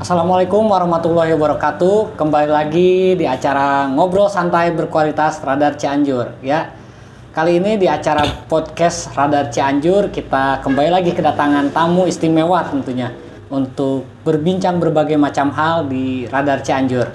Assalamualaikum warahmatullahi wabarakatuh. Kembali lagi di acara Ngobrol Santai Berkualitas Radar Cianjur ya. Kali ini di acara podcast Radar Cianjur kita kembali lagi kedatangan tamu istimewa tentunya untuk berbincang berbagai macam hal di Radar Cianjur.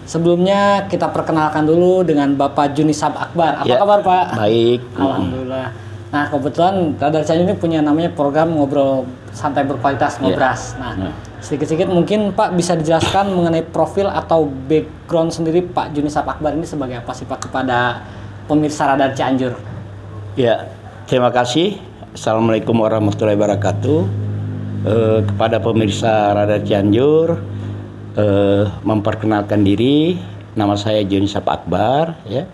Sebelumnya kita perkenalkan dulu dengan Bapak Junisab Akbar. Apa kabar Pak? Baik. Alhamdulillah. Nah kebetulan Radar Cianjur ini punya namanya program Ngobrol Santai Berkualitas Ngobras. Nah sedikit-sedikit mungkin Pak bisa dijelaskan mengenai profil atau background sendiri Pak Junisab Akbar ini sebagai apa sih Pak kepada pemirsa Radar Cianjur? Ya, terima kasih. Assalamualaikum warahmatullahi wabarakatuh. Kepada pemirsa Radar Cianjur, memperkenalkan diri, nama saya Junisab Akbar. Ya,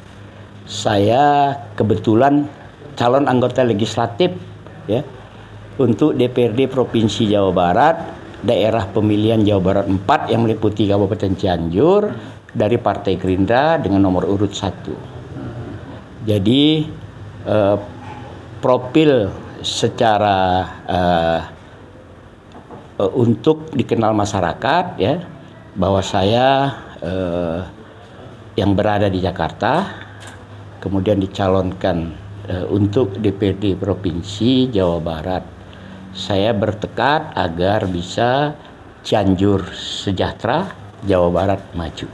saya kebetulan calon anggota legislatif ya untuk DPRD Provinsi Jawa Barat. Daerah pemilihan Jawa Barat 4 yang meliputi Kabupaten Cianjur dari Partai Gerindra dengan nomor urut 1. Jadi profil secara untuk dikenal masyarakat ya bahwa saya yang berada di Jakarta kemudian dicalonkan untuk DPRD Provinsi Jawa Barat. Saya bertekad agar bisa Cianjur sejahtera, Jawa Barat maju.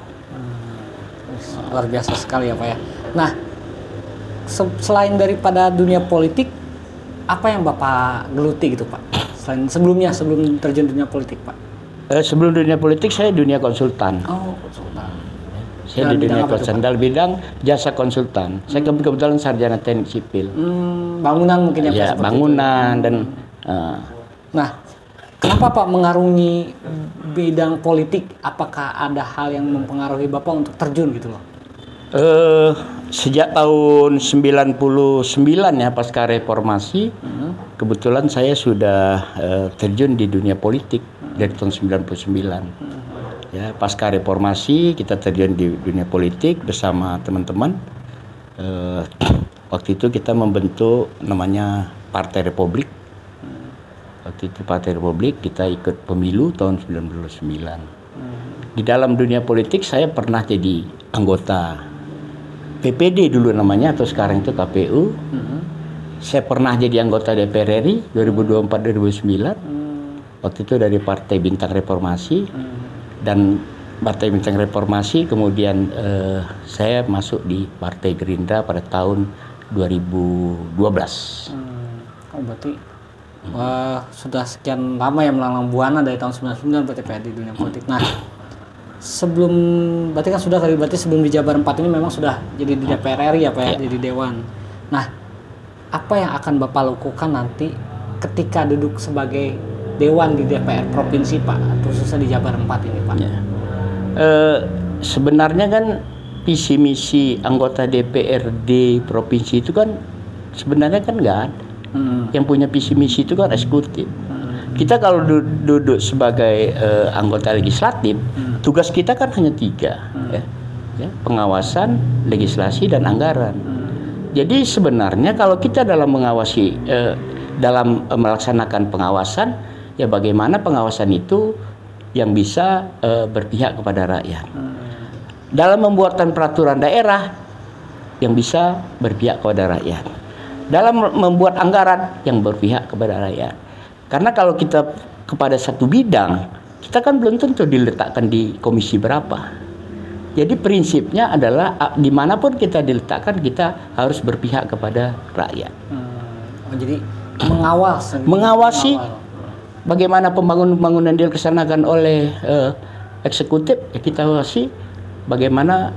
Luar biasa sekali ya Pak ya. Nah, selain daripada dunia politik, apa yang Bapak geluti gitu Pak? Sebelum terjun dunia politik Pak? Sebelum dunia politik saya dunia konsultan. Oh, konsultan. Saya di dunia konsultan dalam bidang jasa konsultan. Saya kebetulan sarjana teknik sipil. Bangunan mungkin ya Pak, bangunan itu. Dan nah, kenapa Pak mengarungi bidang politik? Apakah ada hal yang mempengaruhi Bapak untuk terjun gitu loh? Sejak tahun 99 ya pasca reformasi, kebetulan saya sudah terjun di dunia politik dari tahun 99. Ya, pasca reformasi kita terjun di dunia politik bersama teman-teman. Waktu itu kita membentuk namanya Partai Republik. Waktu itu Partai Republik kita ikut pemilu tahun 99. Di dalam dunia politik saya pernah jadi anggota PPD dulu namanya atau sekarang itu KPU. Saya pernah jadi anggota DPR RI 2024-2009. Waktu itu dari Partai Bintang Reformasi dan Partai Bintang Reformasi kemudian saya masuk di Partai Gerindra pada tahun 2012. Oh berarti sudah sekian lama ya melanglang buana dari tahun 99 berarti Pak di dunia politik. Nah, berarti kan sudah sebelum di Jabar 4 ini memang sudah jadi di DPR RI ya Pak ya, jadi dewan. Nah, apa yang akan Bapak lakukan nanti ketika duduk sebagai dewan di DPR provinsi Pak, khususnya di Jabar 4 ini Pak? Ya. Sebenarnya kan visi misi anggota DPRD provinsi itu kan sebenarnya kan nggak ada. Yang punya visi misi itu kan eksekutif. Kita kalau duduk sebagai anggota legislatif, tugas kita kan hanya 3, ya, pengawasan, legislasi, dan anggaran. Jadi sebenarnya kalau kita dalam mengawasi, dalam melaksanakan pengawasan, ya bagaimana pengawasan itu yang bisa berpihak kepada rakyat. Dalam membuatkan peraturan daerah yang bisa berpihak kepada rakyat. Dalam membuat anggaran yang berpihak kepada rakyat. Karena kalau kita kepada satu bidang, kita kan belum tentu diletakkan di komisi berapa. Jadi prinsipnya adalah dimanapun kita diletakkan, kita harus berpihak kepada rakyat. Jadi mengawasi bagaimana pembangunan dilaksanakan oleh eksekutif, ya kita awasi bagaimana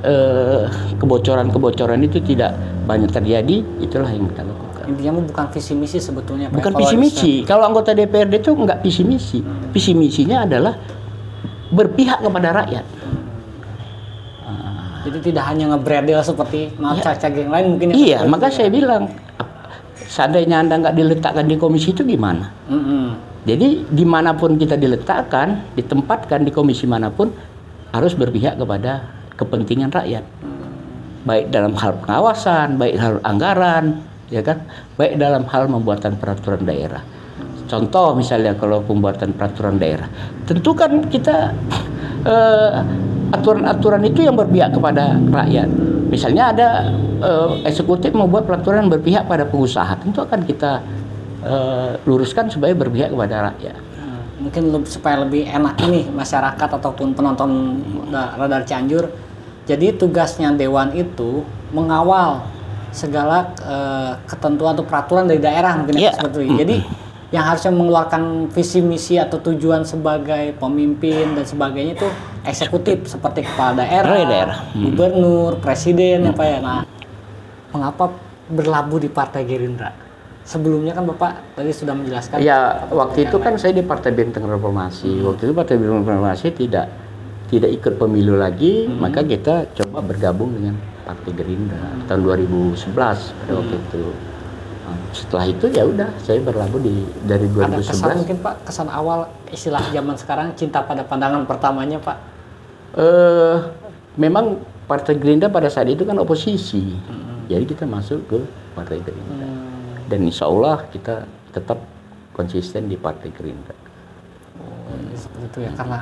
kebocoran-kebocoran itu tidak banyak terjadi. Itulah yang kita lakukan. Intinya bukan visi misi sebetulnya Pak. Bukan visi misi. Kalau anggota DPRD itu enggak visi misi. Visi misinya adalah berpihak kepada rakyat. Jadi tidak hanya ngebredel seperti caleg yang lain mungkin. Iya, maka saya bilang seandainya Anda nggak diletakkan di komisi itu gimana? Jadi dimanapun kita diletakkan, ditempatkan di komisi manapun harus berpihak kepada kepentingan rakyat. Baik dalam hal pengawasan, baik hal anggaran, ya kan, baik dalam hal pembuatan peraturan daerah. contoh misalnya kalau pembuatan peraturan daerah, tentu kan kita aturan-aturan itu yang berpihak kepada rakyat. Misalnya ada eksekutif membuat peraturan berpihak pada pengusaha, tentu akan kita luruskan supaya berpihak kepada rakyat. Mungkin supaya lebih enak ini masyarakat ataupun penonton Radar Cianjur. Jadi tugasnya Dewan itu mengawal segala ketentuan atau peraturan dari daerah mungkin seperti itu. Jadi yang harusnya mengeluarkan visi misi atau tujuan sebagai pemimpin dan sebagainya itu eksekutif seperti kepala daerah, gubernur, presiden apa ya. Nah, mengapa berlabuh di Partai Gerindra? Sebelumnya kan Bapak tadi sudah menjelaskan. Ya, waktu itu kan saya di Partai Benteng Reformasi. Waktu itu Partai Benteng Reformasi tidak ikut pemilu lagi, maka kita coba bergabung dengan Partai Gerindra tahun 2011 pada waktu itu. Setelah itu ya udah saya berlabuh dari 2011. Ada kesan mungkin Pak, kesan awal istilah zaman sekarang cinta pada pandangan pertamanya Pak? Memang Partai Gerindra pada saat itu kan oposisi, jadi kita masuk ke Partai Gerindra dan insya Allah kita tetap konsisten di Partai Gerindra. Seperti itu ya, karena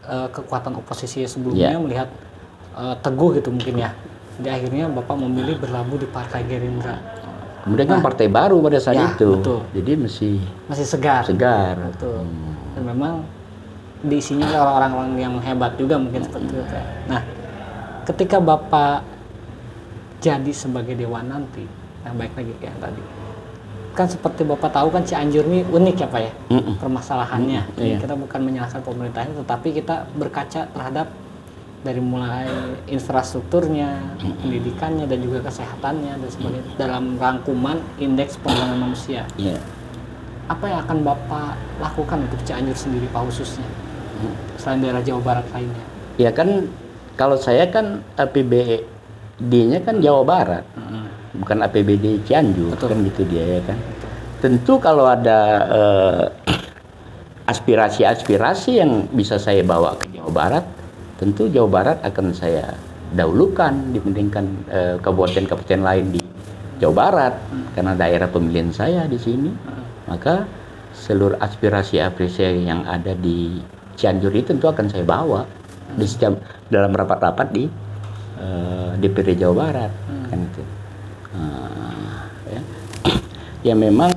kekuatan oposisi sebelumnya melihat teguh gitu mungkin ya. Jadi akhirnya Bapak memilih berlabuh di Partai Gerindra. Kemudian kan partai baru pada saat itu, betul. jadi masih segar. Betul. Dan memang diisinya orang-orang yang hebat juga mungkin seperti itu. Nah, ketika Bapak jadi sebagai Dewan nanti, yang baik lagi kayak yang tadi, kan seperti Bapak tahu kan Cianjur ini unik ya Pak ya, permasalahannya. Kita bukan menyalahkan pemerintahnya, tetapi kita berkaca terhadap dari mulai infrastrukturnya, pendidikannya, dan juga kesehatannya dan sebagainya dalam rangkuman indeks pembangunan manusia. Apa yang akan Bapak lakukan untuk Cianjur sendiri Pak khususnya, selain daerah Jawa Barat lainnya? Ya kan, kalau saya kan APBD-nya kan Jawa Barat, bukan APBD Cianjur. Betul. Kan gitu dia ya kan. Betul. Tentu kalau ada aspirasi-aspirasi yang bisa saya bawa ke Jawa Barat, tentu Jawa Barat akan saya dahulukan dibandingkan kabupaten-kabupaten lain di Jawa Barat, karena daerah pemilihan saya di sini. Maka seluruh aspirasi-aspirasi yang ada di Cianjur itu tentu akan saya bawa di dalam rapat-rapat di DPD Jawa Barat, kan itu. Ya memang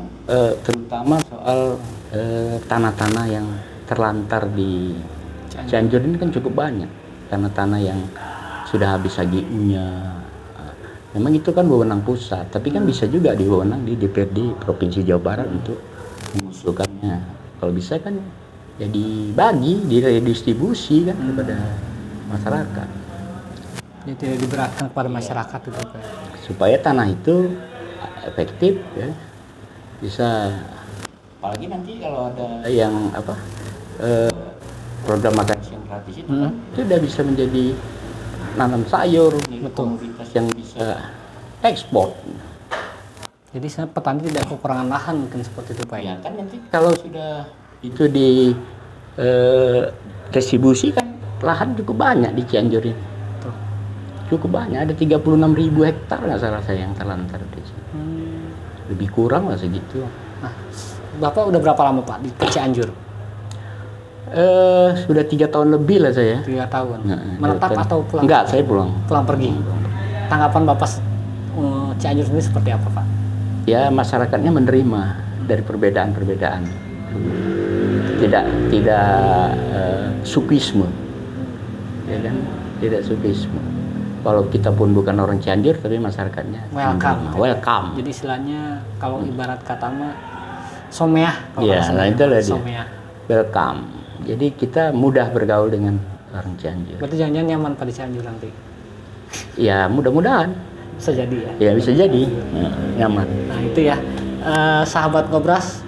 terutama soal tanah-tanah yang terlantar di Cianjur ini kan cukup banyak tanah-tanah yang sudah habis HGU-nya. Memang itu kan wewenang pusat, tapi kan bisa juga diwewenang di DPRD Provinsi Jawa Barat untuk mengusulkannya. Kalau bisa kan ya dibagi, diredistribusi kan kepada masyarakat. Jadi tidak diberatkan kepada masyarakat itu Pak. Supaya tanah itu efektif ya. Bisa, apalagi nanti kalau ada yang program makan siang gratis itu kan, itu udah bisa menjadi nanam sayur, komoditas yang bisa ekspor. Jadi petani tidak kekurangan lahan mungkin seperti itu Pak. Ya kan nanti kalau sudah itu di distribusi kan lahan cukup banyak di Cianjur ini. Betul. Cukup banyak, ada 36.000 hektar nggak salah saya yang terlantar di sini. Lebih kurang lah segitu. Nah, Bapak udah berapa lama Pak di Cianjur? Sudah 3 tahun lebih lah saya. 3 tahun. Menetap atau pulang? Enggak, saya pulang. Pulang pergi. Tanggapan Bapak Cianjur sendiri seperti apa Pak? Ya masyarakatnya menerima dari perbedaan-perbedaan. Tidak sukisme. Ya kan? Tidak sukisme. Kalau kita pun bukan orang Cianjur, tapi masyarakatnya welcome. Jadi istilahnya kalau ibarat kata mah someah. Iya, nah itulah dia. Someah. Welcome. Jadi kita mudah bergaul dengan orang Cianjur. Berarti jangan-jangan nyaman pada Cianjur nanti? Ya mudah-mudahan. Bisa jadi ya? Ya bisa jadi, nyaman. Nah itu ya, sahabat Ngobras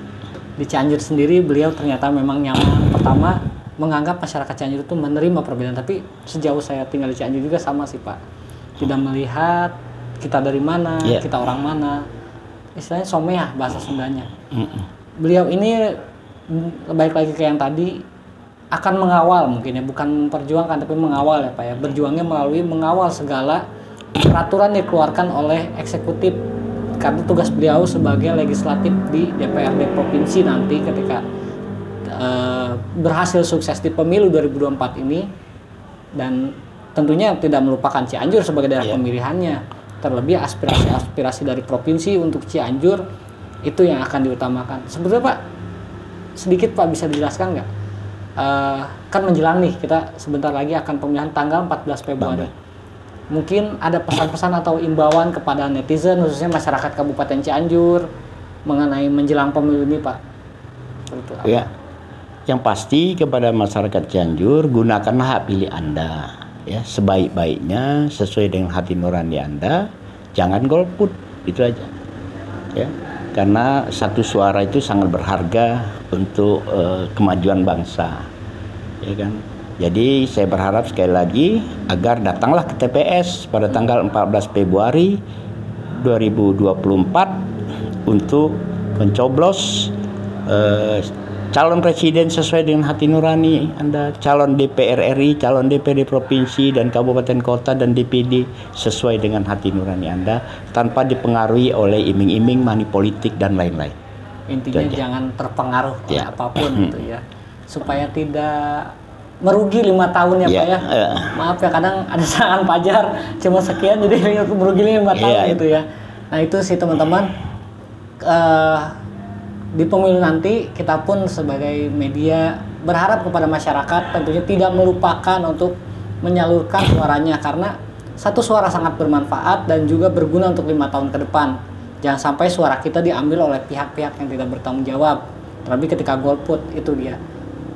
di Cianjur sendiri beliau ternyata memang nyaman. Pertama, menganggap masyarakat Cianjur itu menerima perbedaan, tapi sejauh saya tinggal di Cianjur juga sama sih Pak. Tidak melihat kita dari mana, kita orang mana. Istilahnya someah bahasa Sundanya. Beliau ini baik lagi ke yang tadi, akan mengawal mungkin ya, bukan memperjuangkan tapi mengawal ya Pak ya. Berjuangnya melalui mengawal segala peraturan yang dikeluarkan oleh eksekutif karena tugas beliau sebagai legislatif di DPRD provinsi nanti ketika berhasil sukses di pemilu 2024 ini, dan tentunya tidak melupakan Cianjur sebagai daerah pemilihannya, terlebih aspirasi-aspirasi dari provinsi untuk Cianjur itu yang akan diutamakan. Sebetulnya Pak, sedikit Pak bisa dijelaskan nggak? Kan menjelang nih, kita sebentar lagi akan pemilihan tanggal 14 Februari. Mungkin ada pesan-pesan atau imbauan kepada netizen, khususnya masyarakat Kabupaten Cianjur mengenai menjelang pemilu ini Pak? Itu apa? Ya, yang pasti kepada masyarakat Cianjur, gunakanlah hak pilih Anda ya sebaik-baiknya sesuai dengan hati nurani Anda, jangan golput, itu aja ya, karena satu suara itu sangat berharga untuk kemajuan bangsa ya kan. Jadi saya berharap sekali lagi agar datanglah ke TPS pada tanggal 14 Februari 2024 untuk mencoblos calon presiden sesuai dengan hati nurani Anda, calon DPR RI, calon DPD provinsi dan kabupaten kota dan DPD sesuai dengan hati nurani Anda tanpa dipengaruhi oleh iming-iming money politik dan lain-lain. Intinya jangan terpengaruh oleh apapun gitu ya, supaya tidak merugi 5 tahun ya Pak ya. Maaf ya, kadang ada serangan pajar cuma sekian jadi merugi 5 tahun gitu ya. Nah itu sih teman-teman, di pemilu nanti kita pun sebagai media berharap kepada masyarakat tentunya tidak melupakan untuk menyalurkan suaranya, karena satu suara sangat bermanfaat dan juga berguna untuk 5 tahun ke depan. Jangan sampai suara kita diambil oleh pihak-pihak yang tidak bertanggung jawab, terlebih ketika golput. Itu dia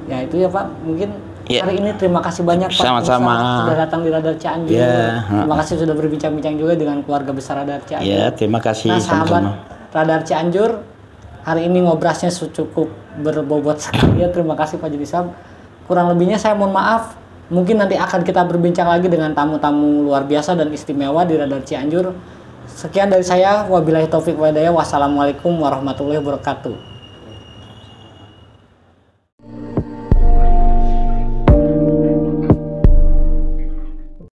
ya, itu ya Pak. Mungkin hari ini terima kasih banyak Pak sama-sama sudah datang di Radar Cianjur. Terima kasih sudah berbincang-bincang juga dengan keluarga besar Radar Cianjur. Terima kasih. Nah sahabat Radar Cianjur, hari ini ngobrasnya cukup berbobot sekali ya. Terima kasih Pak Judisam. Kurang lebihnya saya mohon maaf. Mungkin nanti akan kita berbincang lagi dengan tamu-tamu luar biasa dan istimewa di Radar Cianjur. Sekian dari saya. Wabillahi taufik wa hidayah. Wassalamualaikum warahmatullahi wabarakatuh.